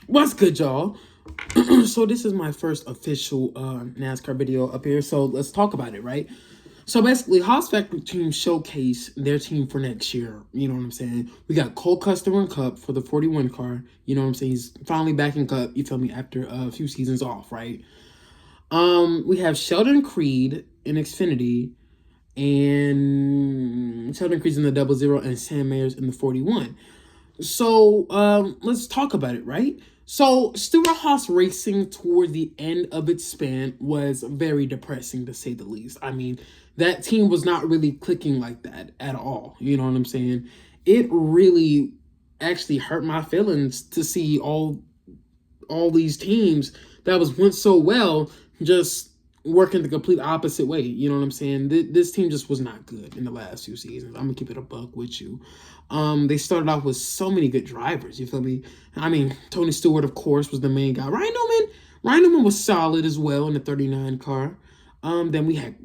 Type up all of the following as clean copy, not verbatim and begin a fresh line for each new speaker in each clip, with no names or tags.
What's good, y'all? So this is my first official NASCAR video up here. So let's talk about it, right? So basically, Haas Factory Team showcase their team for next year. You know what I'm saying? We got Cole Custer in Cup for the 41 car. You know what I'm saying? He's finally back in Cup. You feel me? After a few seasons off, right? We have Sheldon Creed in Xfinity, and Sheldon Creed's in the 00, and Sam Mayer's in the 41. So let's talk about it, right? So Stewart Haas Racing toward the end of its span was very depressing, to say the least. I mean, that team was not really clicking like that at all. You know what I'm saying? It really actually hurt my feelings to see all these teams that was went so well just working the complete opposite way. You know what I'm saying? This team just was not good in the last few seasons. I'm gonna keep it a buck with you. They started off with so many good drivers. You feel me? I mean, Tony Stewart, of course, was the main guy. Ryan Newman was solid as well in the 39 car. Then we had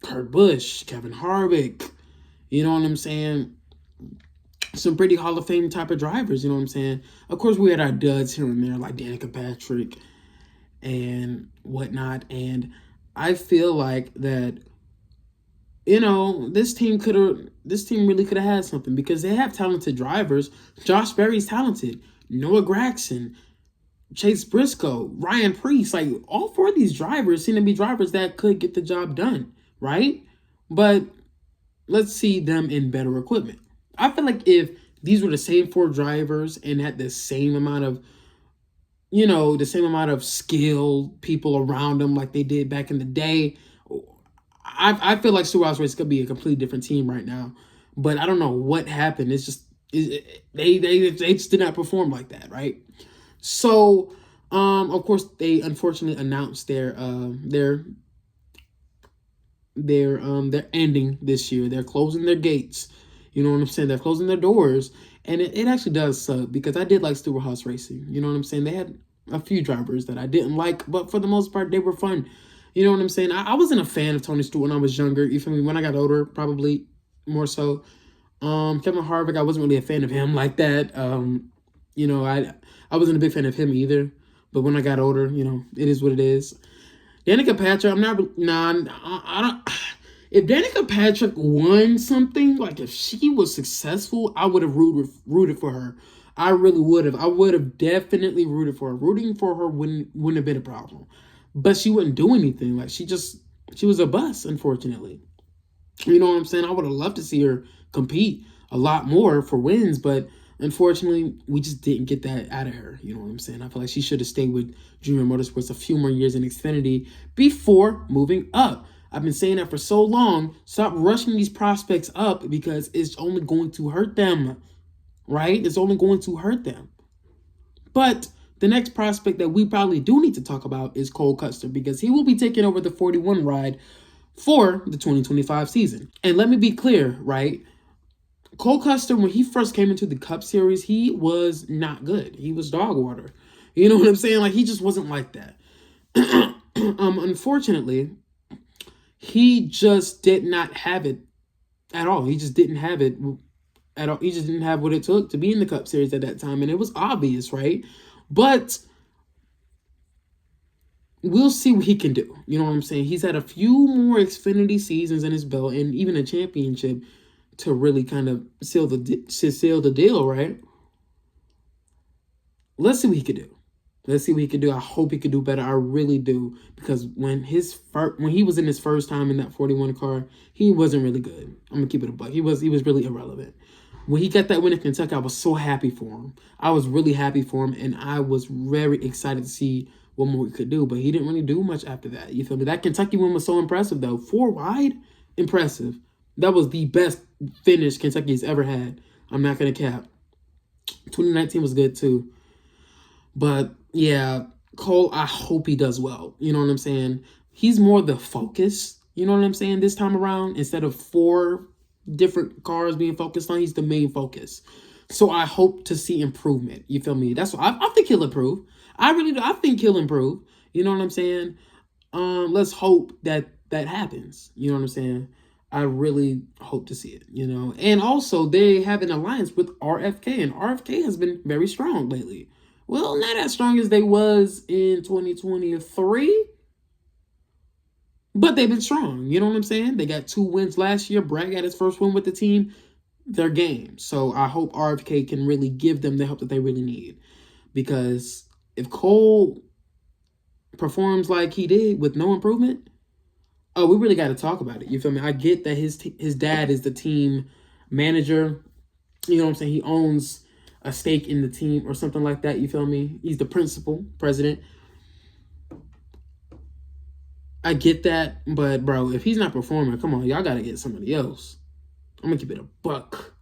Kurt Busch, Kevin Harvick. You know what I'm saying? Some pretty Hall of Fame type of drivers. You know what I'm saying? Of course, we had our duds here and there, like Danica Patrick and whatnot. And I feel like that, this team really could have had something because they have talented drivers. Josh Berry's talented. Noah Gragson, Chase Briscoe, Ryan Preece, like all four of these drivers seem to be drivers that could get the job done, right? But let's see them in better equipment. I feel like if these were the same four drivers and had the same amount of skilled people around them like they did back in the day, I feel like Stewart Race could be a completely different team right now. But I don't know what happened. It's just they just did not perform like that, right? So, of course, they unfortunately announced their ending this year. They're closing their gates. You know what I'm saying? They're closing their doors. And it actually does suck because I did like Stewart Haas Racing. You know what I'm saying? They had a few drivers that I didn't like, but for the most part, they were fun. You know what I'm saying? I wasn't a fan of Tony Stewart when I was younger. You feel me? When I got older, probably more so. Kevin Harvick, I wasn't really a fan of him like that. I wasn't a big fan of him either. But when I got older, it is what it is. Danica Patrick, I'm not. Nah, I don't. If Danica Patrick won something, like if she was successful, I would have rooted for her. I really would have. I would have definitely rooted for her. Rooting for her wouldn't have been a problem. But she wouldn't do anything. Like she was a bust, unfortunately. You know what I'm saying? I would have loved to see her compete a lot more for wins, but unfortunately, we just didn't get that out of her. You know what I'm saying? I feel like she should have stayed with Junior Motorsports a few more years in Xfinity before moving up. I've been saying that for so long. Stop rushing these prospects up because it's only going to hurt them, right? It's only going to hurt them. But the next prospect that we probably do need to talk about is Cole Custer because he will be taking over the 41 ride for the 2025 season. And let me be clear, right? Cole Custer, when he first came into the Cup Series, he was not good. He was dog water. You know what I'm saying? Like, he just wasn't like that. Unfortunately, he just did not have it at all. He just didn't have it at all. He just didn't have what it took to be in the Cup Series at that time. And it was obvious, right? But we'll see what he can do. You know what I'm saying? He's had a few more Xfinity seasons in his belt and even a championship to really kind of seal the deal, right? Let's see what he could do. Let's see what he could do. I hope he could do better. I really do, because when he was in his first time in that 41 car, he wasn't really good. I'm gonna keep it a buck. He was really irrelevant. When he got that win in Kentucky, I was so happy for him. I was really happy for him, and I was very excited to see what more he could do. But he didn't really do much after that. You feel me? That Kentucky win was so impressive, though. 4 wide, impressive. That was the best finish Kentucky's ever had. I'm not gonna cap. 2019 was good too. But yeah, Cole, I hope he does well. You know what I'm saying? He's more the focus, you know what I'm saying, this time around. Instead of 4 different cars being focused on, he's the main focus. So I hope to see improvement. You feel me? That's what I think he'll improve. I really do. I think he'll improve. You know what I'm saying? Let's hope that happens. You know what I'm saying? I really hope to see it, And also, they have an alliance with RFK, and RFK has been very strong lately. Well, not as strong as they was in 2023, but they've been strong. You know what I'm saying? They got 2 wins last year. Brad got his first win with the team. Their game. So I hope RFK can really give them the help that they really need. Because if Cole performs like he did with no improvement, oh, we really got to talk about it. You feel me? I get that his dad is the team manager. You know what I'm saying? He owns a stake in the team or something like that. You feel me? He's the principal president. I get that, but bro, if he's not performing, come on, y'all got to get somebody else. I'm gonna keep it a buck.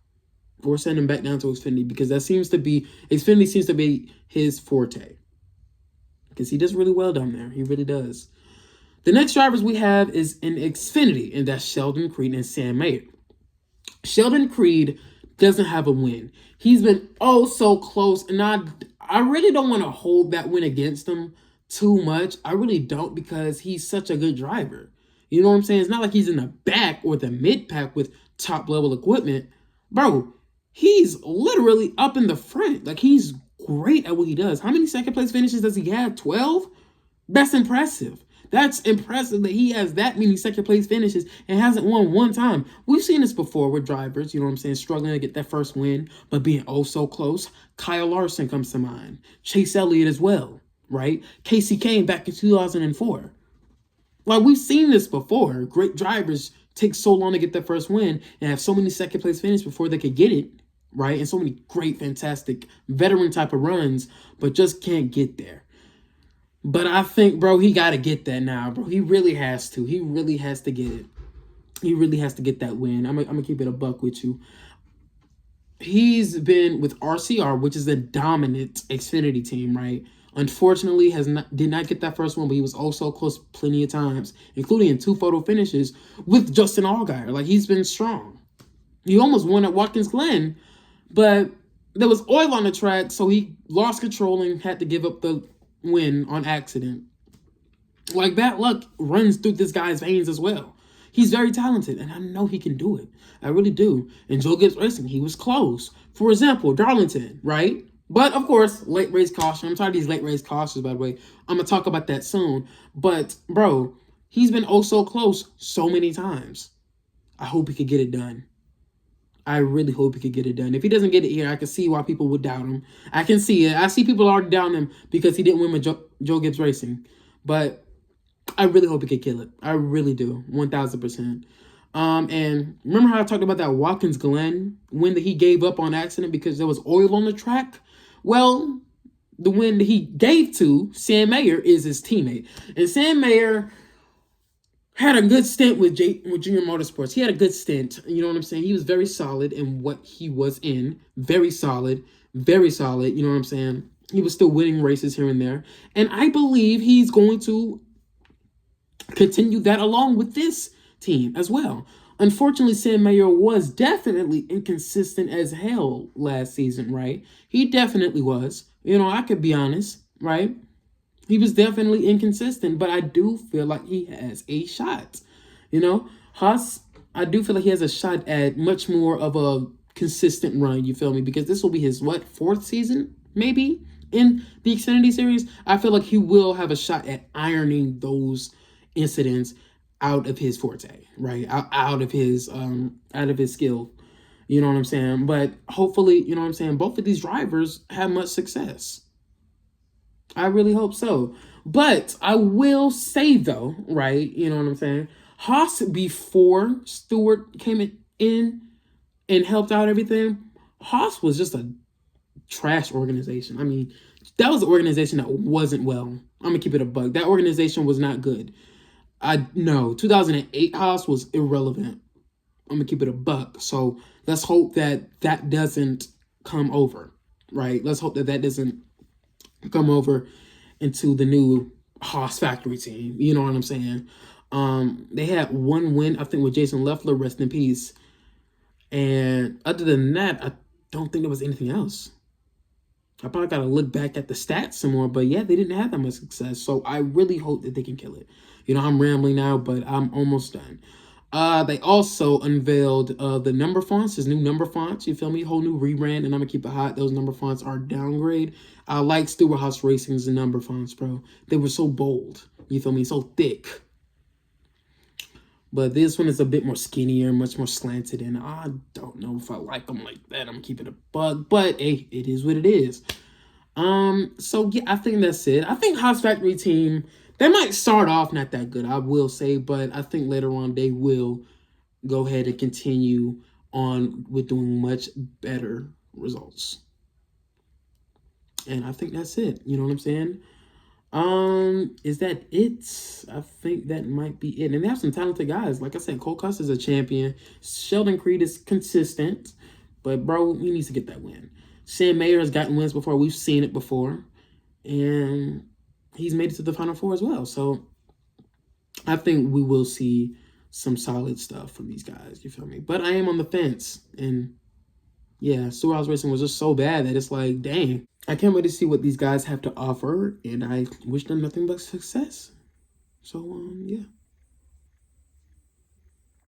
Or send him back down to Xfinity because Xfinity seems to be his forte. Because he does really well down there. He really does. The next drivers we have is in Xfinity, and that's Sheldon Creed and Sam Mayer. Sheldon Creed doesn't have a win. He's been oh so close, and I really don't want to hold that win against him too much. I really don't because he's such a good driver. You know what I'm saying? It's not like he's in the back or the mid pack with top level equipment. Bro, he's literally up in the front. Like, he's great at what he does. How many second place finishes does he have? 12? That's impressive. That's impressive that he has that many second place finishes and hasn't won one time. We've seen this before with drivers, you know what I'm saying, struggling to get that first win, but being oh so close. Kyle Larson comes to mind. Chase Elliott as well, right? Casey Kane back in 2004. Like, we've seen this before. Great drivers take so long to get their first win and have so many second place finishes before they could get it, right? And so many great, fantastic veteran type of runs, but just can't get there. But I think, bro, he got to get that now, bro. He really has to. He really has to get it. He really has to get that win. I'm going to keep it a buck with you. He's been with RCR, which is a dominant Xfinity team, right? Unfortunately, did not get that first one, but he was also close plenty of times, including in 2 photo finishes with Justin Allgaier. Like, he's been strong. He almost won at Watkins Glen, but there was oil on the track, so he lost control and had to give up the win on accident. Like, bad luck runs through this guy's veins as well. He's very talented, and I know he can do it. I really do. And Joe Gibbs Racing, he was close. For example, Darlington, right? But, of course, late race caution. I'm tired of these late race cautions, by the way. I'm going to talk about that soon. But, bro, he's been oh so close so many times. I hope he could get it done. I really hope he could get it done. If he doesn't get it here, I can see why people would doubt him. I can see it. I see people already doubting him because he didn't win with Joe Gibbs Racing. But I really hope he could kill it. I really do. 1,000%. And remember how I talked about that Watkins Glen win that he gave up on accident because there was oil on the track? Well, the win that he gave to Sam Mayer is his teammate. And Sam Mayer had a good stint with Junior Motorsports. He had a good stint. You know what I'm saying? He was very solid in what he was in. Very solid. Very solid. You know what I'm saying? He was still winning races here and there. And I believe he's going to continue that along with this team as well. Unfortunately, Sam Mayer was definitely inconsistent as hell last season, right? He definitely was. You know, I could be honest, right? He was definitely inconsistent, but I do feel like he has a shot. You know, Haas, I do feel like he has a shot at much more of a consistent run, you feel me? Because this will be his, 4th season, maybe, in the Xfinity Series. I feel like he will have a shot at ironing those incidents out of his forte, right? Out of his skill. You know what I'm saying? But hopefully, you know what I'm saying, both of these drivers have much success. I really hope so. But I will say, though, right, you know what I'm saying, Haas, before Stewart came in and helped out everything, Haas was just a trash organization. I mean, that was an organization that wasn't well. I'm going to keep it a buck. That organization was not good. 2008 Haas was irrelevant. I'm going to keep it a buck. So let's hope that doesn't come over, right? Let's hope that doesn't come over into the new Haas Factory Team. You know what I'm saying? They had 1 win, I think, with Jason Leffler, rest in peace. And other than that, I don't think there was anything else. I probably got to look back at the stats some more, but yeah, they didn't have that much success. So I really hope that they can kill it. You know, I'm rambling now, but I'm almost done. They also unveiled the number fonts, his new number fonts. You feel me? Whole new rebrand, and I'm gonna keep it hot. Those number fonts are downgrade. I like Stewart Haas Racing's number fonts, bro. They were so bold. You feel me? So thick. But this one is a bit more skinnier, much more slanted, and I don't know if I like them like that. I'm keeping it a bug, but hey, it is what it is. So yeah, I think that's it. I think Haas Factory Team, they might start off not that good, I will say, but I think later on they will go ahead and continue on with doing much better results. And I think that's it. You know what I'm saying? Is that it? I think that might be it. And they have some talented guys. Like I said, Cole Cuss is a champion. Sheldon Creed is consistent. But bro, he needs to get that win. Sam Mayer has gotten wins before. We've seen it before. And he's made it to the Final Four as well. So I think we will see some solid stuff from these guys. You feel me? But I am on the fence. And yeah, Stewart Haas Racing was just so bad that it's like, dang. I can't wait to see what these guys have to offer. And I wish them nothing but success. So, yeah.